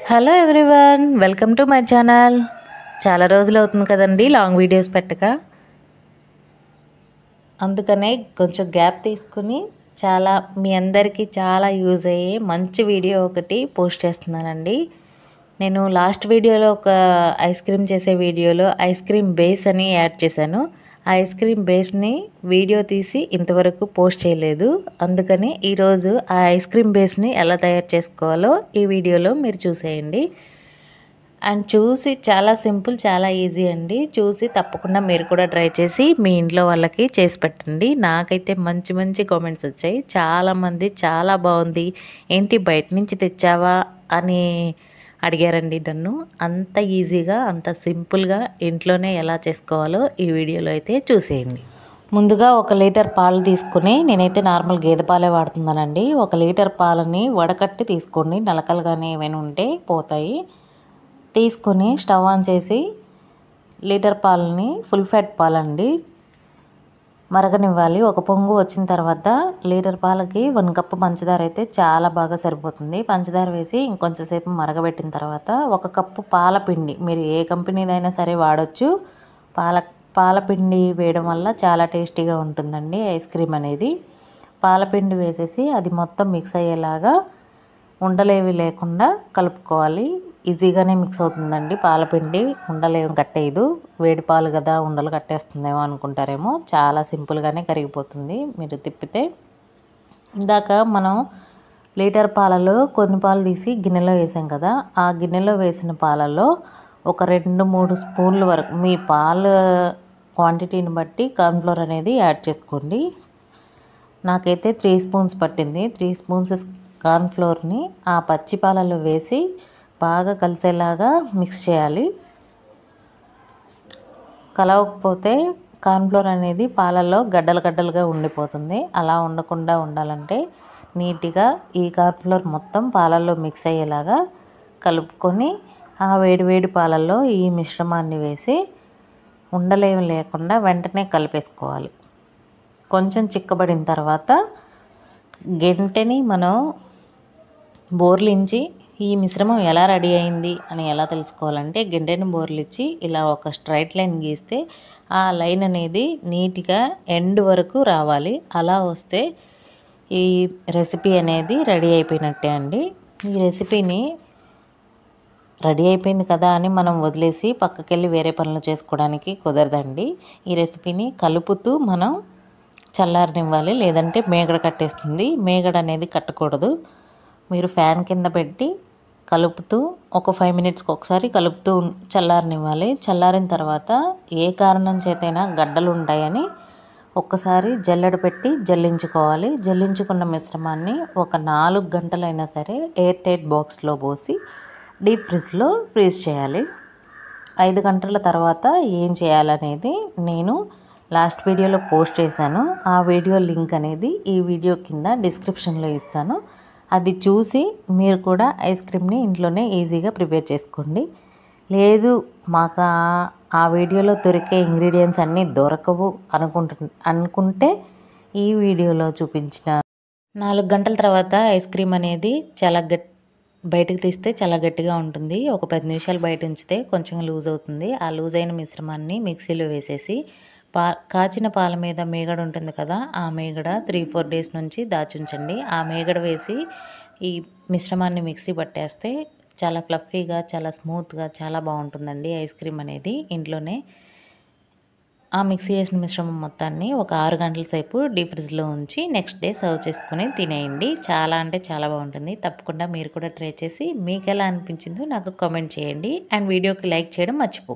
Hello everyone, welcome to my channel. చాలా రోజులు అవుతుంది కదండి లాంగ్ వీడియోస్ పెట్టక. అందుకనే కొంచెం గ్యాప్ తీసుకుని మీ అందరికీ చాలా యూజ్ అయ్యే మంచి వీడియో ఒకటి పోస్ట్ చేస్తున్నానండి. నేను లాస్ట్ వీడియోలో ఒక ఐస్ క్రీమ్ చేసే వీడియోలో ఐస్ క్రీమ్ బేస్ అని యాడ్ చేశాను. ఆ ఐస్ క్రీమ్ బేస్ని వీడియో తీసి ఇంతవరకు పోస్ట్ చేయలేదు. అందుకని ఈరోజు ఆ ఐస్ క్రీమ్ బేస్ని ఎలా తయారు చేసుకోవాలో ఈ వీడియోలో మీరు చూసేయండి. అండ్ చూసి చాలా సింపుల్, చాలా ఈజీ అండి. చూసి తప్పకుండా మీరు కూడా ట్రై చేసి మీ ఇంట్లో వాళ్ళకి చేసి పెట్టండి. నాకైతే మంచి మంచి కామెంట్స్ వచ్చాయి. చాలామంది చాలా బాగుంది, ఏంటి బయట నుంచి తెచ్చావా అని అడిగారండి నన్ను. అంత ఈజీగా, అంత సింపుల్గా ఇంట్లోనే ఎలా చేసుకోవాలో ఈ వీడియోలో అయితే చూసేయండి. ముందుగా 1 లీటర్ పాలు తీసుకుని, నేనైతే నార్మల్ గేదె పాలే వాడుతున్నానండి. 1 లీటర్ పాలని వడకట్టి తీసుకోండి, నలకలు కానీ ఏమైనా ఉంటే పోతాయి. తీసుకొని స్టవ్ ఆన్ చేసి లీటర్ పాలని, ఫుల్ ఫ్యాట్ పాలండి, మరగనివ్వాలి. ఒక పొంగు వచ్చిన తర్వాత లీటర్ పాలకి 1 కప్పు పంచదార అయితే చాలా బాగా సరిపోతుంది. పంచదార వేసి ఇంకొంచెంసేపు మరగబెట్టిన తర్వాత 1 కప్పు పాలపిండి, మీరు ఏ కంపెనీదైనా సరే వాడచ్చు. పాలపిండి వేయడం వల్ల చాలా టేస్టీగా ఉంటుందండి ఐస్ క్రీమ్ అనేది. పాలపిండి వేసేసి అది మొత్తం మిక్స్ అయ్యేలాగా ఉండలేవి లేకుండా కలుపుకోవాలి. ఈజీగానే మిక్స్ అవుతుందండి పాలపిండి, ఉండలేం కట్టేయదు. వేడి పాలు కదా ఉండలు కట్టేస్తుందేమో అనుకుంటారేమో, చాలా సింపుల్గానే కరిగిపోతుంది మీరు తిప్పితే. ఇందాక మనం లీటర్ పాలలో కొన్ని పాలు తీసి గిన్నెలో వేసాం కదా, ఆ గిన్నెలో వేసిన పాలలో ఒక 2-3 స్పూన్ల వరకు మీ పాల క్వాంటిటీని బట్టి కార్న్ఫ్లోర్ అనేది యాడ్ చేసుకోండి. నాకైతే 3 స్పూన్స్ పట్టింది. 3 స్పూన్స్ కార్న్ఫ్లోర్ని ఆ పచ్చి పాలలో వేసి బాగా కలిసేలాగా మిక్స్ చేయాలి. కలవకపోతే కార్న్ఫ్లోర్ అనేది పాలల్లో గడ్డలుగా ఉండిపోతుంది. అలా ఉండకుండా ఉండాలంటే నీట్గా ఈ కార్న్ఫ్లోర్ మొత్తం పాలల్లో మిక్స్ అయ్యేలాగా కలుపుకొని ఆ వేడి పాలల్లో ఈ మిశ్రమాన్ని వేసి ఉండలేమి లేకుండా వెంటనే కలిపేసుకోవాలి. కొంచెం చిక్కబడిన తర్వాత గెంటెని మనం బోర్లించి ఈ మిశ్రమం ఎలా రెడీ అయింది అని ఎలా తెలుసుకోవాలంటే, గెంటెని బోర్లిచ్చి ఇలా ఒక స్ట్రైట్ లైన్ గీస్తే ఆ లైన్ అనేది నీట్గా ఎండ్ వరకు రావాలి. అలా వస్తే ఈ రెసిపీ అనేది రెడీ అయిపోయినట్టే అండి. ఈ రెసిపీని రెడీ అయిపోయింది కదా అని మనం వదిలేసి పక్కకెళ్ళి వేరే పనులు చేసుకోవడానికి కుదరదండి. ఈ రెసిపీని కలుపుతూ మనం చల్లారనివ్వాలి, లేదంటే మేగడ కట్టేస్తుంది. మేగడ అనేది కట్టకూడదు. మీరు ఫ్యాన్ కింద పెట్టి కలుపుతూ ఒక 5 మినిట్స్కి ఒకసారి కలుపుతూ చల్లారనివ్వాలి. చల్లారిన తర్వాత ఏ కారణం చేతైనా గడ్డలు ఉంటాయని ఒక్కసారి జల్లెడ పెట్టి జల్లించుకోవాలి. జల్లించుకున్న మిశ్రమాన్ని ఒక 4 గంటలైనా సరే ఎయిర్ టైట్ బాక్స్లో పోసి డీప్ ఫ్రిడ్జ్లో ఫ్రీజ్ చేయాలి. 5 గంటల తర్వాత ఏం చేయాలనేది నేను లాస్ట్ వీడియోలో పోస్ట్ చేశాను. ఆ వీడియో లింక్ అనేది ఈ వీడియో కింద డిస్క్రిప్షన్లో ఇస్తాను. అది చూసి మీరు కూడా ఐస్ క్రీమ్ని ఇంట్లోనే ఈజీగా ప్రిపేర్ చేసుకోండి. లేదు మాకు ఆ వీడియోలో దొరికే ఇంగ్రీడియంట్స్ అన్నీ దొరకవు అనుకుంటే ఈ వీడియోలో చూపించిన 4 గంటల తర్వాత ఐస్ క్రీమ్ అనేది చాలా బయటకు తీస్తే చాలా గట్టిగా ఉంటుంది. ఒక 10 నిమిషాలు బయట ఉంచితే కొంచెం లూజ్ అవుతుంది. ఆ లూజ్ అయిన మిశ్రమాన్ని మిక్సీలో వేసేసి కాచిన పాల మీద మేగడ ఉంటుంది కదా, ఆ మేగడ 3-4 డేస్ నుంచి దాచుంచండి. ఆ మేగడ వేసి ఈ మిశ్రమాన్ని మిక్సీ పట్టేస్తే చాలా ఫ్లఫీగా, చాలా స్మూత్గా, చాలా బాగుంటుందండి ఐస్ క్రీమ్ అనేది ఇంట్లోనే. ఆ మిక్సీ చేసిన మిశ్రమం మొత్తాన్ని ఒక 6 గంటల సేపు డీప్ ఫ్రిడ్జ్లో ఉంచి నెక్స్ట్ డే సర్వ్ చేసుకుని తినేయండి. చాలా అంటే చాలా బాగుంటుంది. తప్పకుండా మీరు కూడా ట్రై చేసి మీకు ఎలా అనిపించిందో నాకు కామెంట్ చేయండి. అండ్ వీడియోకి లైక్ చేయడం మర్చిపోకండి.